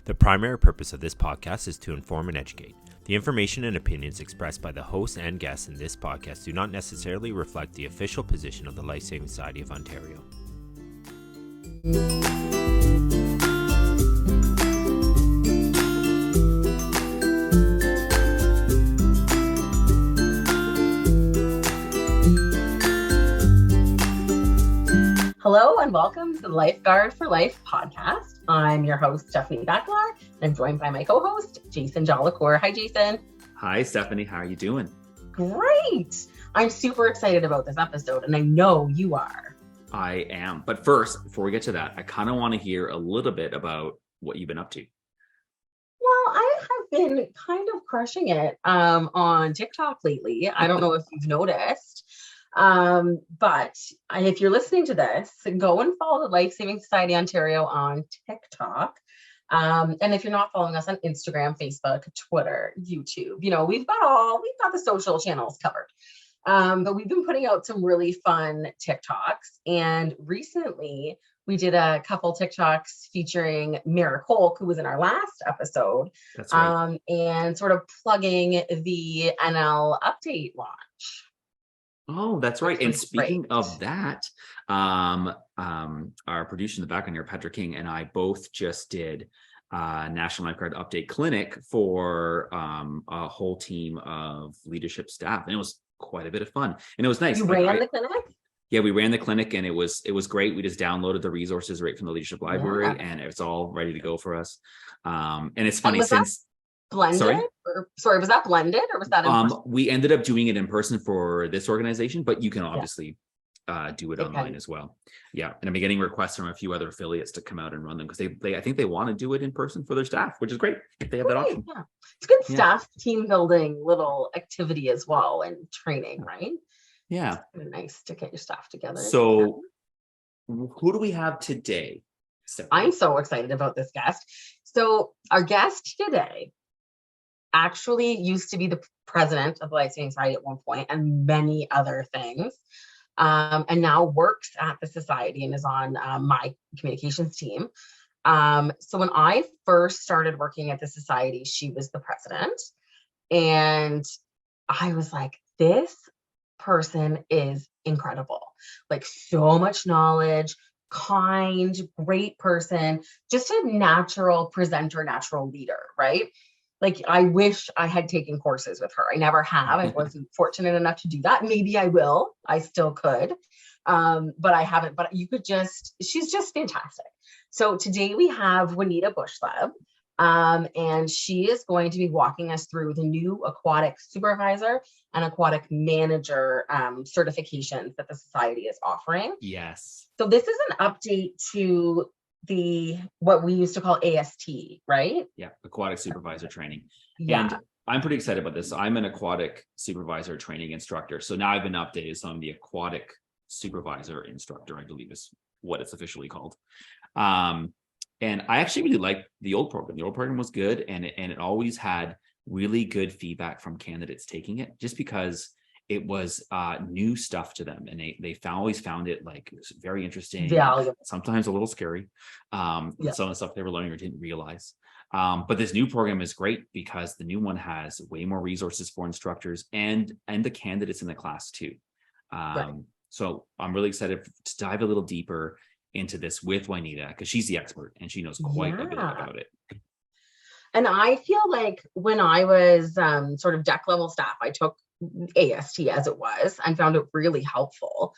The primary purpose of this podcast is to inform and educate. The information and opinions expressed by the hosts and guests in this podcast do not necessarily reflect the official position of the Life Saving Society of Ontario. Hello and welcome to the Lifeguard for Life podcast. I'm your host, Stephanie Becklar, and I'm joined by my co-host, Jason Jolicoeur. Hi, Jason. Hi, Stephanie. How are you doing? Great. I'm super excited about this episode, and I know you are. I am. But first, before we get to that, I kind of want to hear a little bit about what you've been up to. Well, I have been kind of crushing it on TikTok lately. I don't know if you've noticed. But if you're listening to this, go and follow the Life Saving Society Ontario on TikTok. And if you're not following us on Instagram, Facebook, Twitter, YouTube, we've got the social channels covered. But we've been putting out some really fun TikToks. And recently we did a couple TikToks featuring Mira Cole, who was in our last episode. That's right. And sort of plugging the NL update launch. Oh, that's right. And speaking great. of that, our producer in the background here, Patrick King, and I both just did a National Lifeguard Update Clinic for a whole team of leadership staff. And it was quite a bit of fun. And it was nice. You ran the clinic? Yeah, we ran the clinic and it was great. We just downloaded the resources right from the leadership library and it's all ready to go for us. And it's funny since... Blended? Sorry, was that blended or was that in person? We ended up doing it in person for this organization, but you can obviously do it online as well. Yeah, and I'm getting requests from a few other affiliates to come out and run them because they I think they want to do it in person for their staff, which is great. They have that option. Yeah. It's good staff team building little activity as well and training, right? Yeah. It's kind of nice to get your staff together. So who do we have today, Stephanie? I'm so excited about this guest. So our guest today actually used to be the president of the Life Saving Society at one point and many other things, and now works at the society and is on my communications team. So when I first started working at the society, she was the president, and I was like, this person is incredible, like so much knowledge, kind, great person, just a natural presenter, natural leader, right? Like, I wish I had taken courses with her. I never have. I wasn't fortunate enough to do that. Maybe I will. I still could. But I haven't. But she's just fantastic. So today we have Juanita Bueschleb. And she is going to be walking us through the new Aquatic Supervisor and Aquatic Manager certifications that the Society is offering. Yes. So this is an update to what we used to call AST, right? Yeah, Aquatic Supervisor Training. Yeah. And I'm pretty excited about this. I'm an Aquatic Supervisor Training Instructor. So now I've been updated. So I'm the Aquatic Supervisor Instructor, I believe is what it's officially called. And I actually really liked the old program. The old program was good, and it always had really good feedback from candidates taking it, just because it was new stuff to them, and they always found it like very interesting, valuable, sometimes a little scary. Some of the stuff they were learning or didn't realize. But this new program is great because the new one has way more resources for instructors and the candidates in the class too. So I'm really excited to dive a little deeper into this with Juanita, because she's the expert and she knows quite a bit about it. And I feel like when I was sort of deck level staff, I took AST as it was and found it really helpful.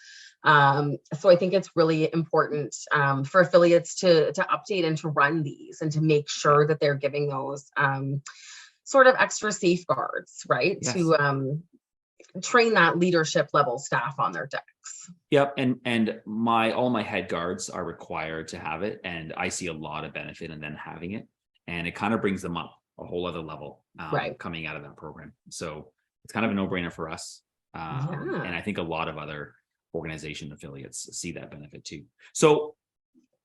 So I think it's really important for affiliates to update and to run these and to make sure that they're giving those sort of extra safeguards, right? Yes. To train that leadership level staff on their decks. Yep. And all my head guards are required to have it. And I see a lot of benefit in them having it. And it kind of brings them up a whole other level coming out of that program. So it's kind of a no-brainer for us. And I think a lot of other organization affiliates see that benefit too. So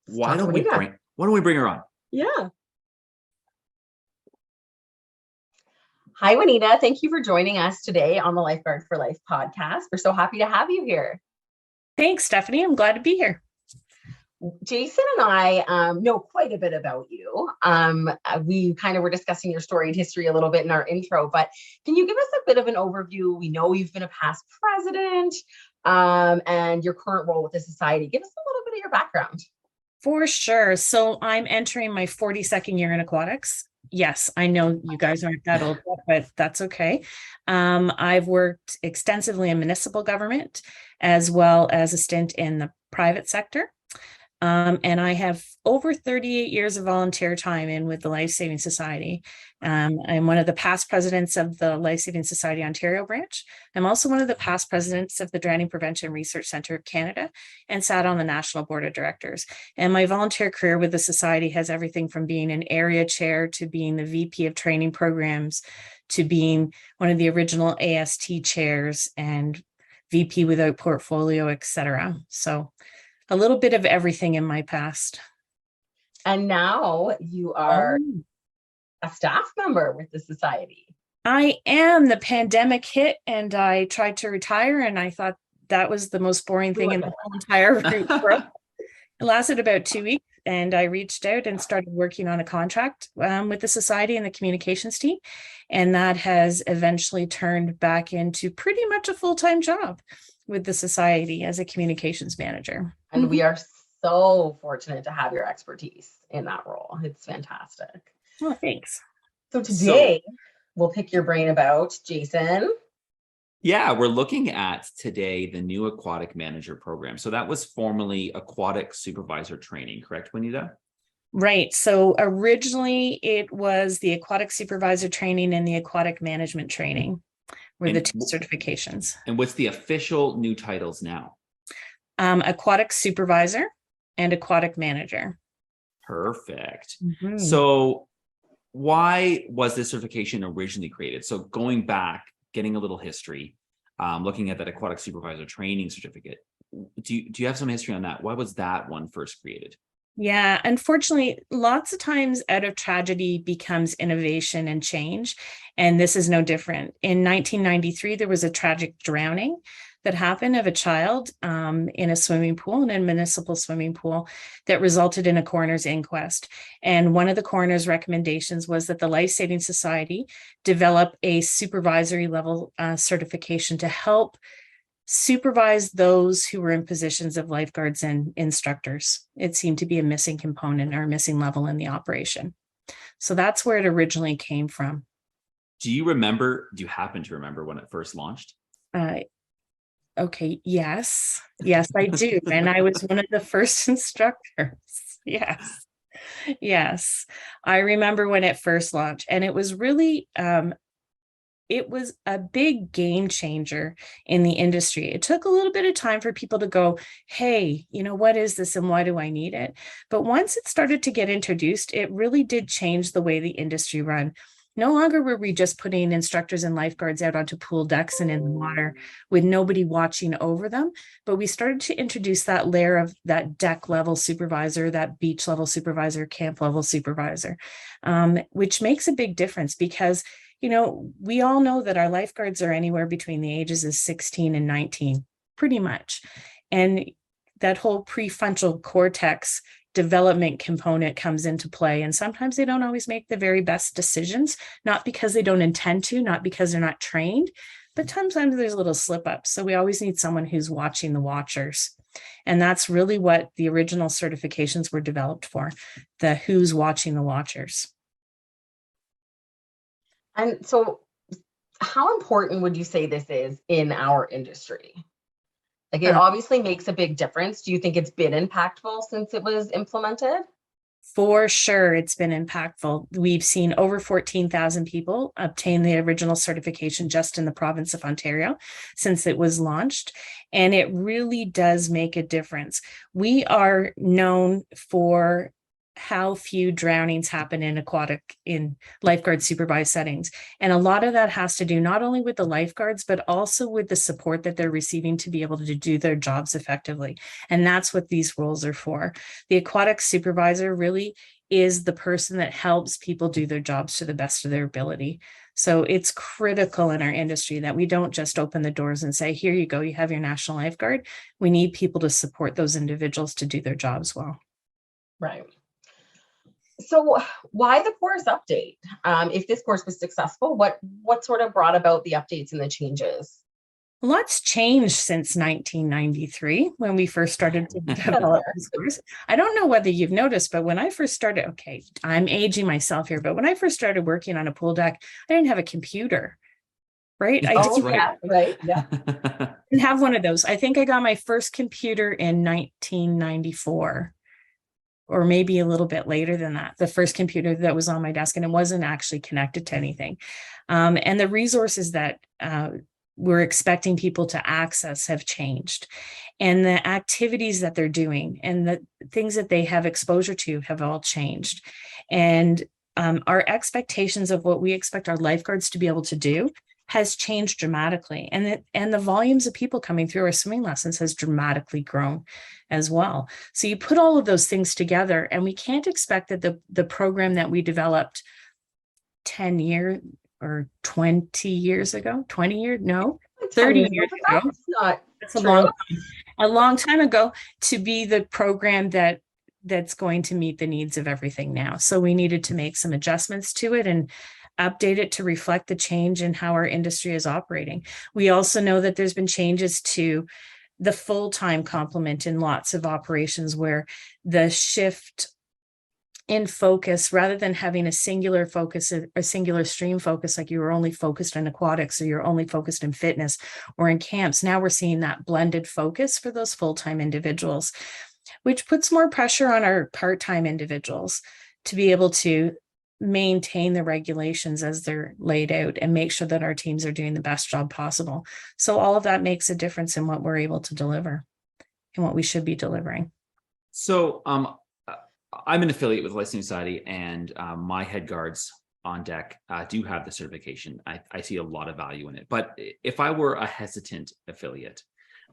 why don't we bring her on? Yeah. Hi, Juanita. Thank you for joining us today on the Lifeguard for Life podcast. We're so happy to have you here. Thanks, Stephanie. I'm glad to be here. Jason and I know quite a bit about you. you. We kind of were discussing your story and history a little bit in our intro, but can you give us a bit of an overview? We know you've been a past president, and your current role with the society. Give us a little bit of your background. For sure. So I'm entering my 42nd year in aquatics. Yes, I know you guys aren't that old, but that's okay. I've worked extensively in municipal government as well as a stint in the private sector. And I have over 38 years of volunteer time in with the Life Saving Society. I'm one of the past presidents of the Life Saving Society Ontario branch. I'm also one of the past presidents of the Drowning Prevention Research Centre of Canada and sat on the National Board of Directors. And my volunteer career with the Society has everything from being an area chair to being the VP of training programs to being one of the original AST chairs and VP without portfolio, etc. So a little bit of everything in my past. And now you are a staff member with the society. I am. The pandemic hit and I tried to retire, and I thought that was the most boring thing in the whole entire route. It lasted about 2 weeks, and I reached out and started working on a contract with the society and the communications team. And that has eventually turned back into pretty much a full-time job with the society as a communications manager. And we are so fortunate to have your expertise in that role. It's fantastic. Oh, thanks. So today we'll pick your brain about, Jason. Yeah, we're looking at today the new Aquatic Manager program. So that was formerly Aquatic Supervisor training, correct, Juanita? Right. So originally it was the Aquatic Supervisor training and the Aquatic Management training were the two certifications. And what's the official new titles now? Aquatic Supervisor and Aquatic Manager. Perfect. Mm-hmm. So why was this certification originally created? So going back, getting a little history, looking at that Aquatic Supervisor training certificate, do you have some history on that? Why was that one first created? Yeah, unfortunately, lots of times out of tragedy becomes innovation and change. And this is no different. In 1993, there was a tragic drowning that happened of a child in a swimming pool, in a municipal swimming pool, that resulted in a coroner's inquest. And one of the coroner's recommendations was that the Life Saving Society develop a supervisory level certification to help supervise those who were in positions of lifeguards and instructors. It seemed to be a missing component or a missing level in the operation. So that's where it originally came from. Do you happen to remember when it first launched? Okay, yes, I do. And I was one of the first instructors. Yes. I remember when it first launched, and it was really, it was a big game changer in the industry. It took a little bit of time for people to go, hey, what is this and why do I need it? But once it started to get introduced, it really did change the way the industry run. No longer were we just putting instructors and lifeguards out onto pool decks and in the water with nobody watching over them, but we started to introduce that layer of that deck level supervisor, that beach level supervisor, camp level supervisor, which makes a big difference because we all know that our lifeguards are anywhere between the ages of 16 and 19, pretty much. And that whole prefrontal cortex development component comes into play. And sometimes they don't always make the very best decisions, not because they don't intend to, not because they're not trained, but sometimes there's little slip ups. So we always need someone who's watching the watchers. And that's really what the original certifications were developed for, the who's watching the watchers. And so how important would you say this is in our industry? Like, it obviously makes a big difference. Do you think it's been impactful since it was implemented? For sure, it's been impactful. We've seen over 14,000 people obtain the original certification just in the province of Ontario since it was launched. And it really does make a difference. We are known for how few drownings happen in lifeguard supervised settings. And a lot of that has to do not only with the lifeguards, but also with the support that they're receiving to be able to do their jobs effectively. And that's what these roles are for. The aquatic supervisor really is the person that helps people do their jobs to the best of their ability. So it's critical in our industry that we don't just open the doors and say, here you go, you have your national lifeguard. We need people to support those individuals to do their jobs well. Right. So why the course update? If this course was successful, what sort of brought about the updates and the changes? Lots changed since 1993 when we first started to develop this course. I don't know whether you've noticed, but when I first started, okay, I'm aging myself here, but when I first started working on a pool deck, I didn't have a computer, right? I That's didn't, right. Right. Yeah. didn't have one of those. I think I got my first computer in 1994. Or maybe a little bit later than that, the first computer that was on my desk, and it wasn't actually connected to anything. And the resources that we're expecting people to access have changed. And the activities that they're doing and the things that they have exposure to have all changed. And our expectations of what we expect our lifeguards to be able to do has changed dramatically. And the volumes of people coming through our swimming lessons has dramatically grown as well. So you put all of those things together, and we can't expect that the program that we developed 10 years or 20 years ago, 20 years, no, 30 years ago. That's a long time ago, to be the program that's going to meet the needs of everything now. So we needed to make some adjustments to it and update it to reflect the change in how our industry is operating. We also know that there's been changes to the full-time complement in lots of operations, where the shift in focus, rather than having a singular focus, a singular stream focus, like you were only focused on aquatics or you're only focused in fitness or in camps. Now we're seeing that blended focus for those full-time individuals, which puts more pressure on our part-time individuals to be able to maintain the regulations as they're laid out and make sure that our teams are doing the best job possible. So all of that makes a difference in what we're able to deliver and what we should be delivering. So I'm an affiliate with Licensing Society, and my head guards on deck do have the certification. I see a lot of value in it. But if I were a hesitant affiliate,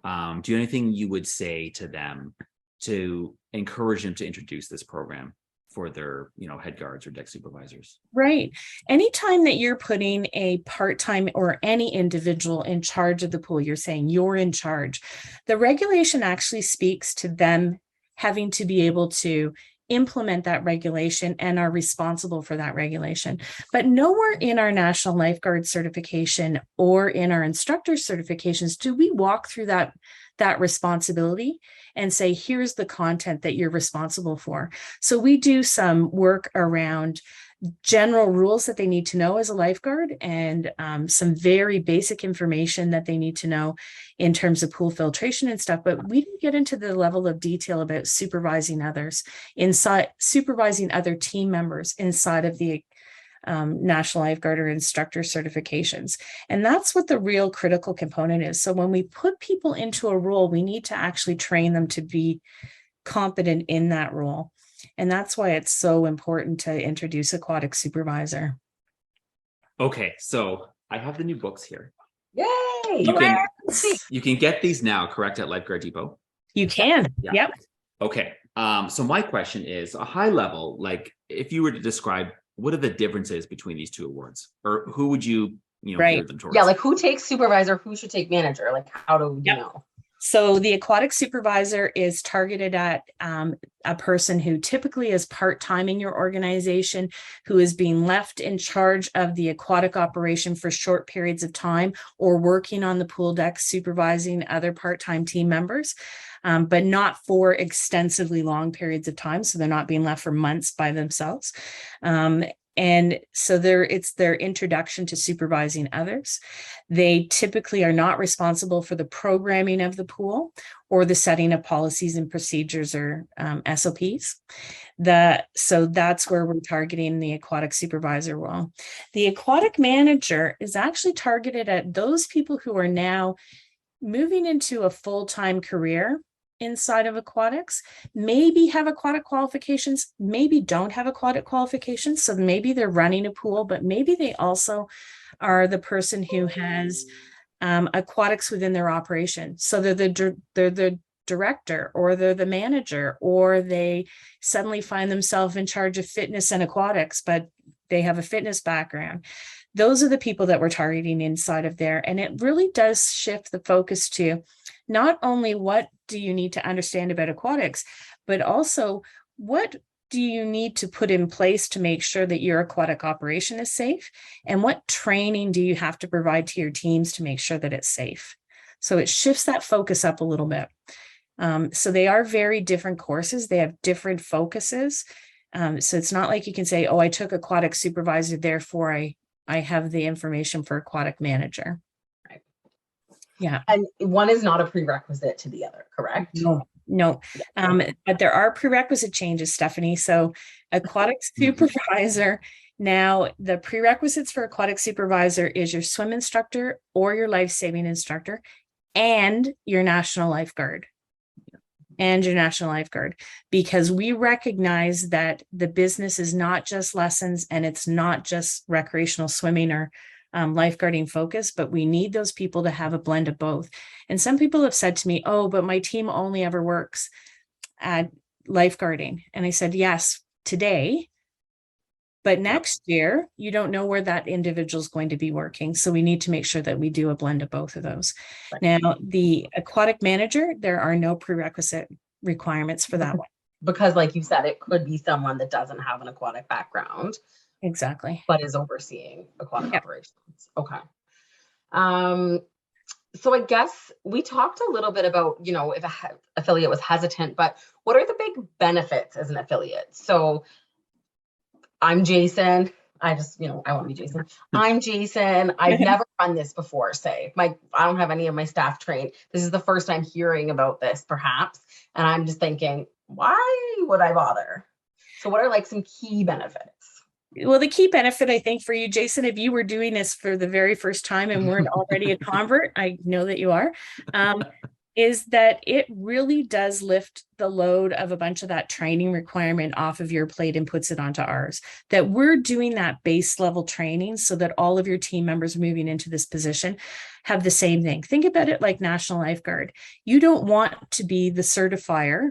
do you have anything you would say to them to encourage them to introduce this program for their, head guards or deck supervisors? Right. Anytime that you're putting a part-time or any individual in charge of the pool, you're saying you're in charge. The regulation actually speaks to them having to be able to implement that regulation and are responsible for that regulation. But nowhere in our National Lifeguard certification or in our instructor certifications do we walk through that responsibility and say, here's the content that you're responsible for. So we do some work around general rules that they need to know as a lifeguard, and some very basic information that they need to know in terms of pool filtration and stuff. But we didn't get into the level of detail about supervising others supervising other team members inside of the National Lifeguard or instructor certifications. And that's what the real critical component is. So when we put people into a role, we need to actually train them to be competent in that role. And that's why it's so important to introduce Aquatic Supervisor. Okay, so I have the new books here. Yay! You can get these now, correct, at Lifeguard Depot? You can. Yeah. Yep. Okay. So my question is, a high level, like if you were to describe what are the differences between these two awards, or who would you Right. gear them towards? Yeah, like who takes supervisor, who should take manager? Like how do you know? So the Aquatic Supervisor is targeted at a person who typically is part-time in your organization, who is being left in charge of the aquatic operation for short periods of time, or working on the pool deck supervising other part-time team members, but not for extensively long periods of time. So they're not being left for months by themselves. And so it's their introduction to supervising others. They typically are not responsible for the programming of the pool or the setting of policies and procedures or SOPs. So that's where we're targeting the Aquatic Supervisor role. The Aquatic Manager is actually targeted at those people who are now moving into a full-time career inside of aquatics, maybe have aquatic qualifications, maybe don't have aquatic qualifications. So maybe they're running a pool, but maybe they also are the person who has aquatics within their operation. So they're the director, or they're the manager, or they suddenly find themselves in charge of fitness and aquatics, but they have a fitness background. Those are the people that we're targeting inside of there. And it really does shift the focus to not only what do you need to understand about aquatics, but also what do you need to put in place to make sure that your aquatic operation is safe? And what training do you have to provide to your teams to make sure that it's safe? So it shifts that focus up a little bit. So they are very different courses. They have different focuses. So it's not like you can say, oh, I took Aquatic Supervisor, therefore I have the information for Aquatic Manager. Right. Yeah. And one is not a prerequisite to the other, correct? No. But there are prerequisite changes, Stephanie. So Aquatic Supervisor, now the prerequisites for Aquatic Supervisor is your swim instructor or your life-saving instructor and your national lifeguard. Because we recognize that the business is not just lessons and it's not just recreational swimming or lifeguarding focus, but we need those people to have a blend of both. And some people have said to me, oh, but my team only ever works at lifeguarding. And I said, yes, today, but next year, you don't know where that individual is going to be working. So we need to make sure that we do a blend of both of those. Right. Now, the Aquatic Manager, there are no prerequisite requirements for that one. Because like you said, it could be someone that doesn't have an aquatic background. Exactly. But is overseeing aquatic operations. Okay. So I guess we talked a little bit about, if an affiliate was hesitant, but what are the big benefits as an affiliate? So I'm Jason. I want to be Jason. I'm Jason. I've never done this before, say. I don't have any of my staff trained. This is the first time hearing about this, perhaps. And I'm just thinking, why would I bother? So what are like some key benefits? Well, the key benefit, I think, for you, Jason, if you were doing this for the very first time and weren't already a convert, I know that you are, is that it really does lift the load of a bunch of that training requirement off of your plate and puts it onto ours. That we're doing that base level training so that all of your team members moving into this position have the same thing. Think about it like National Lifeguard. You don't want to be the certifier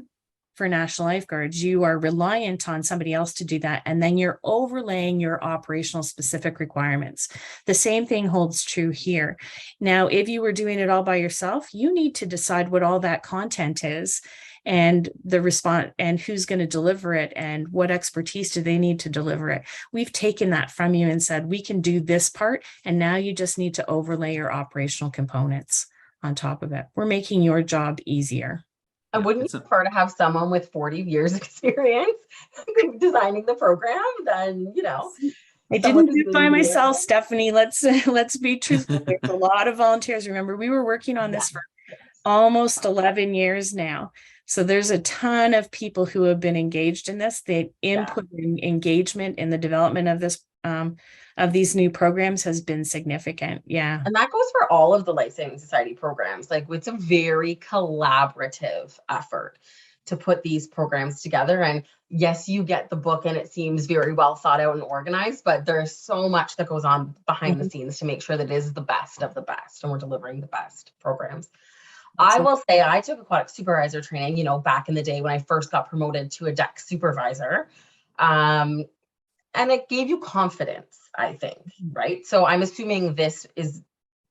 for National Lifeguards. You are reliant on somebody else to do that. And then you're overlaying your operational specific requirements. The same thing holds true here. Now, if you were doing it all by yourself, you need to decide what all that content is and the response and who's going to deliver it and what expertise do they need to deliver it. We've taken that from you and said, we can do this part. And now you just need to overlay your operational components on top of it. We're making your job easier. And wouldn't you prefer to have someone with 40 years experience designing the program than, I didn't do it by myself, Stephanie. Let's be truthful. There's a lot of volunteers. Remember, we were working on this for almost 11 years now. So there's a ton of people who have been engaged in this. The input and engagement in the development of this of these new programs has been significant. Yeah. And that goes for all of the Life Saving Society programs. Like, it's a very collaborative effort to put these programs together. And yes, you get the book and it seems very well thought out and organized, but there's so much that goes on behind the scenes to make sure that it is the best of the best and we're delivering the best programs. I will say I took Aquatic Supervisor training, back in the day when I first got promoted to a deck supervisor. And it gave you confidence, I think, right? So I'm assuming this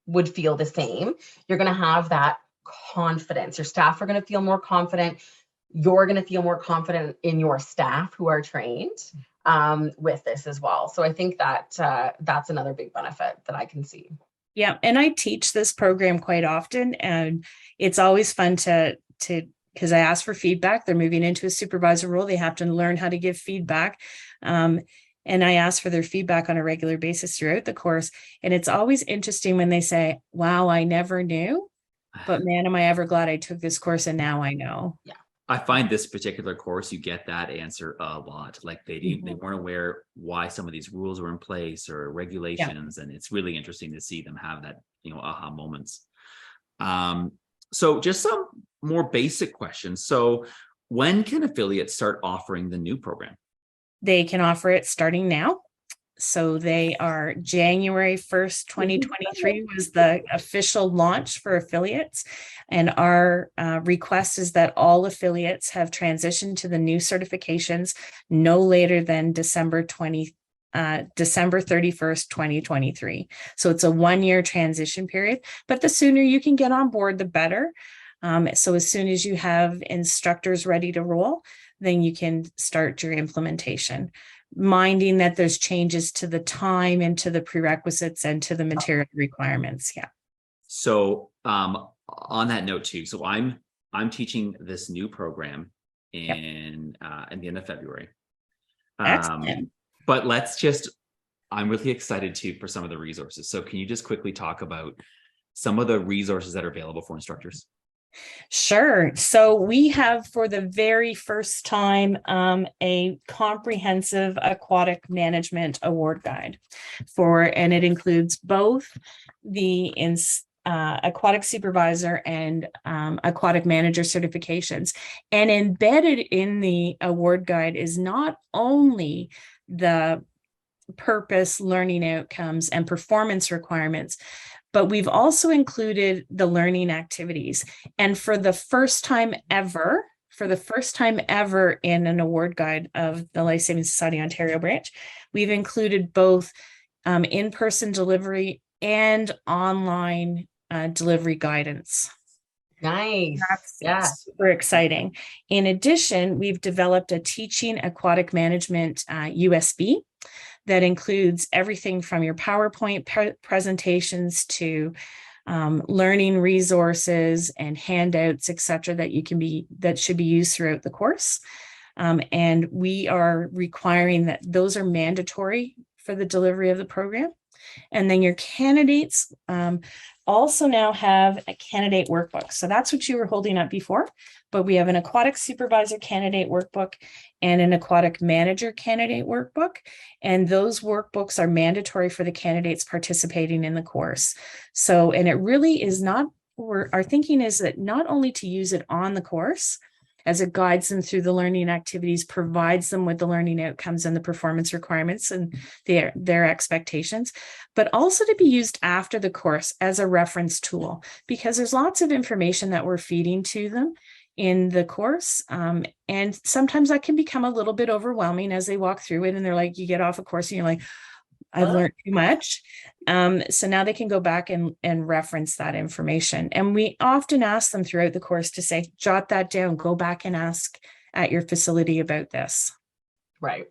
would feel the same. You're going to have that confidence. Your staff are going to feel more confident. You're going to feel more confident in your staff who are trained with this as well. So I think that that's another big benefit that I can see. Yeah, and I teach this program quite often, and it's always fun to because I ask for feedback. They're moving into a supervisor role. They have to learn how to give feedback. And I ask for their feedback on a regular basis throughout the course. And it's always interesting when they say, wow, I never knew, but man, am I ever glad I took this course and now I know. Yeah. I find this particular course, you get that answer a lot. Like they weren't aware why some of these rules were in place or regulations. And it's really interesting to see them have that, aha moments. So just some more basic questions. So when can affiliates start offering the new program? They can offer it starting now. So they are January 1st, 2023 was the official launch for affiliates. And our request is that all affiliates have transitioned to the new certifications no later than December 31st, 2023. So it's a 1-year transition period, but the sooner you can get on board, the better. So as soon as you have instructors ready to roll, then you can start your implementation, minding that there's changes to the time and to the prerequisites and to the material requirements. Yeah. So on that note too, so I'm teaching this new program in at the end of February. But I'm really excited too for some of the resources. So can you just quickly talk about some of the resources that are available for instructors? Sure. So we have, for the very first time, a comprehensive aquatic management award guide and it includes both the Aquatic Supervisor and Aquatic Manager certifications. And embedded in the award guide is not only the purpose, learning outcomes, and performance requirements, but we've also included the learning activities. And for the first time ever in an award guide of the Life Saving Society Ontario branch, we've included both in-person delivery and online delivery guidance. Nice. That's super exciting. In addition, we've developed a teaching aquatic management USB that includes everything from your PowerPoint presentations to learning resources and handouts, etc., that should be used throughout the course. And we are requiring that those are mandatory for the delivery of the program. And then your candidates also now have a candidate workbook. So that's what you were holding up before, but we have an Aquatic Supervisor candidate workbook and an Aquatic Manager candidate workbook. And those workbooks are mandatory for the candidates participating in the course. So, and it really is not, our thinking is that not only to use it on the course, as it guides them through the learning activities, provides them with the learning outcomes and the performance requirements and their expectations, but also to be used after the course as a reference tool, because there's lots of information that we're feeding to them in the course. And sometimes that can become a little bit overwhelming as they walk through it and they're like, you get off a course and you're like, I've learned too much. So now they can go back and reference that information. And we often ask them throughout the course to say, jot that down, go back and ask at your facility about this. Right.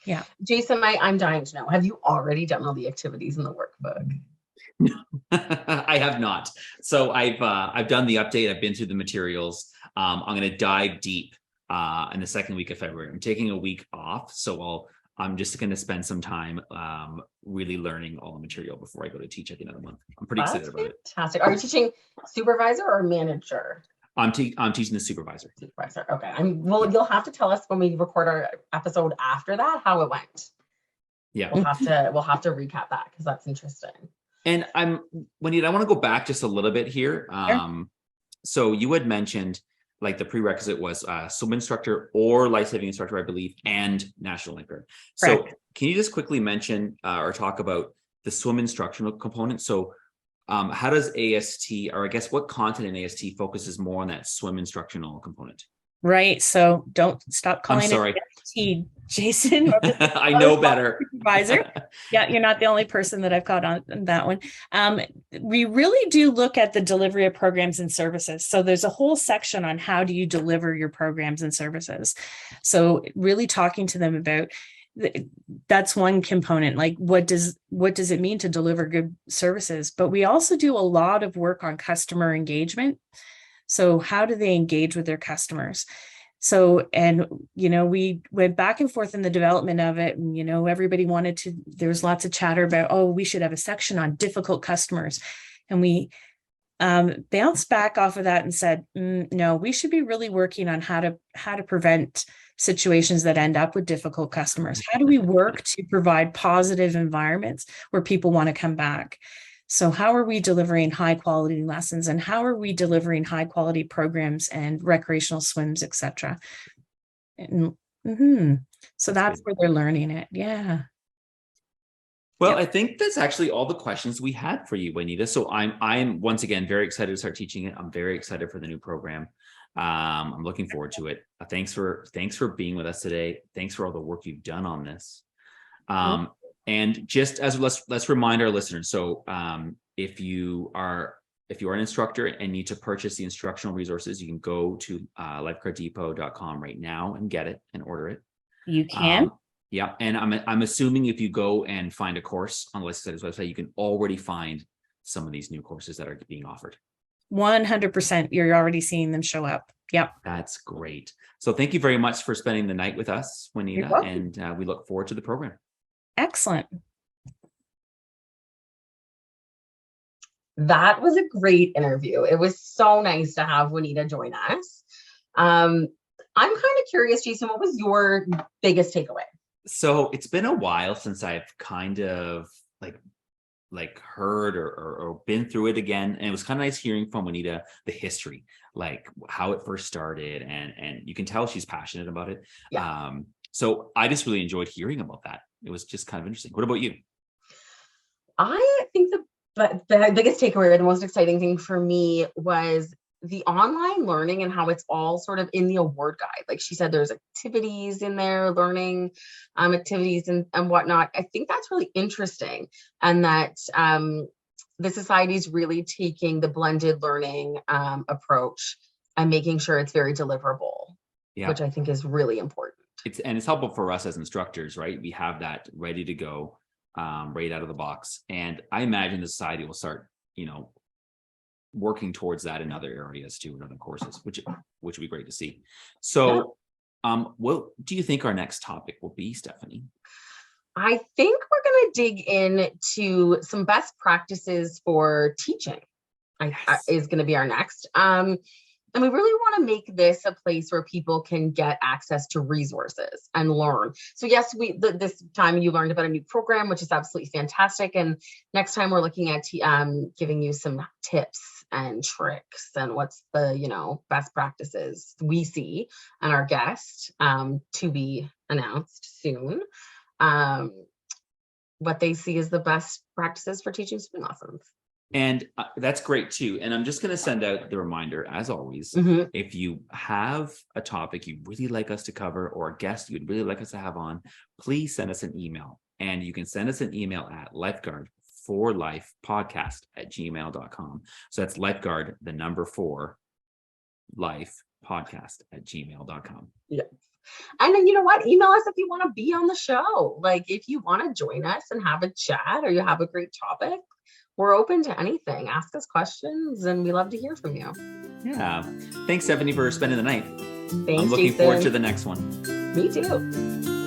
Yeah. Jason, I'm dying to know, have you already done all the activities in the workbook? No, I have not. So I've done the update. I've been through the materials. I'm going to dive deep in the second week of February. I'm taking a week off. So I'm just going to spend some time really learning all the material before I go to teach at the end of the month. I'm pretty excited about it. Fantastic. Are you teaching supervisor or manager? I'm teaching the supervisor. Supervisor. Okay. Well, you'll have to tell us when we record our episode after that how it went. Yeah. We'll have to recap that because that's interesting. And Juanita, I want to go back just a little bit here. Sure. So you had mentioned like the prerequisite was swim instructor or life-saving instructor, I believe, and national lifeguard. So can you just quickly mention or talk about the swim instructional component? So how does AST, or I guess what content in AST focuses more on that swim instructional component? Right. So don't stop calling it AST, Jason. I know better. Supervisor. Yeah, you're not the only person that I've caught on that one. We really do look at the delivery of programs and services. So there's a whole section on how do you deliver your programs and services. So really talking to them about that's one component, like what does it mean to deliver good services? But we also do a lot of work on customer engagement. So how do they engage with their customers? So, and, we went back and forth in the development of it. And, everybody there was lots of chatter about, oh, we should have a section on difficult customers. And we bounced back off of that and said, no, we should be really working on how to prevent situations that end up with difficult customers. How do we work to provide positive environments where people want to come back? So how are we delivering high quality lessons and how are we delivering high quality programs and recreational swims, etc. So that's where they're learning it. Yeah. Well, I think that's actually all the questions we had for you, Juanita. So I'm once again very excited to start teaching it. I'm very excited for the new program. I'm looking forward to it. Thanks for being with us today. Thanks for all the work you've done on this. And just as let's remind our listeners. So if you are if you're an instructor and need to purchase the instructional resources, you can go to lifeguarddepot.com right now and get it and order it. You can. Yeah. And I'm assuming if you go and find a course on the Licensed website, you can already find some of these new courses that are being offered. 100%. You're already seeing them show up. Yep. That's great. So thank you very much for spending the night with us, Juanita, and we look forward to the program. Excellent. That was a great interview. It was so nice to have Juanita join us. I'm kind of curious, Jason, what was your biggest takeaway? So it's been a while since I've kind of like heard or been through it again. And it was kind of nice hearing from Juanita, the history, like how it first started. And you can tell she's passionate about it. Yeah. So I just really enjoyed hearing about that. It was just kind of interesting. What about you? I think the biggest takeaway or the most exciting thing for me was the online learning and how it's all sort of in the award guide. Like she said, there's activities in there, learning activities and whatnot. I think that's really interesting. And that the society is really taking the blended learning approach and making sure it's very deliverable, which I think is really important. It's helpful for us as instructors, right? We have that ready to go right out of the box. And I imagine the society will start, working towards that in other areas too, in other courses, which would be great to see. So what do you think our next topic will be, Stephanie? I think we're going to dig into some best practices for teaching. Is going to be our next. And we really want to make this a place where people can get access to resources and learn. So yes, this time you learned about a new program, which is absolutely fantastic. And next time we're looking at giving you some tips and tricks and what's the, best practices we see and our guest to be announced soon. What they see is the best practices for teaching swimming lessons. And that's great too. And I'm just going to send out the reminder, as always, if you have a topic you'd really like us to cover or a guest you'd really like us to have on, please send us an email. And you can send us an email at lifeguard4lifepodcast@gmail.com. So that's lifeguard, the number 4, lifepodcast@gmail.com. Yeah. And then you know what? Email us if you want to be on the show. Like if you want to join us and have a chat or you have a great topic, we're open to anything. Ask us questions and we love to hear from you. Yeah. Thanks, Stephanie, for spending the night. Thanks, I'm looking Jason. forward to the next one. Me too.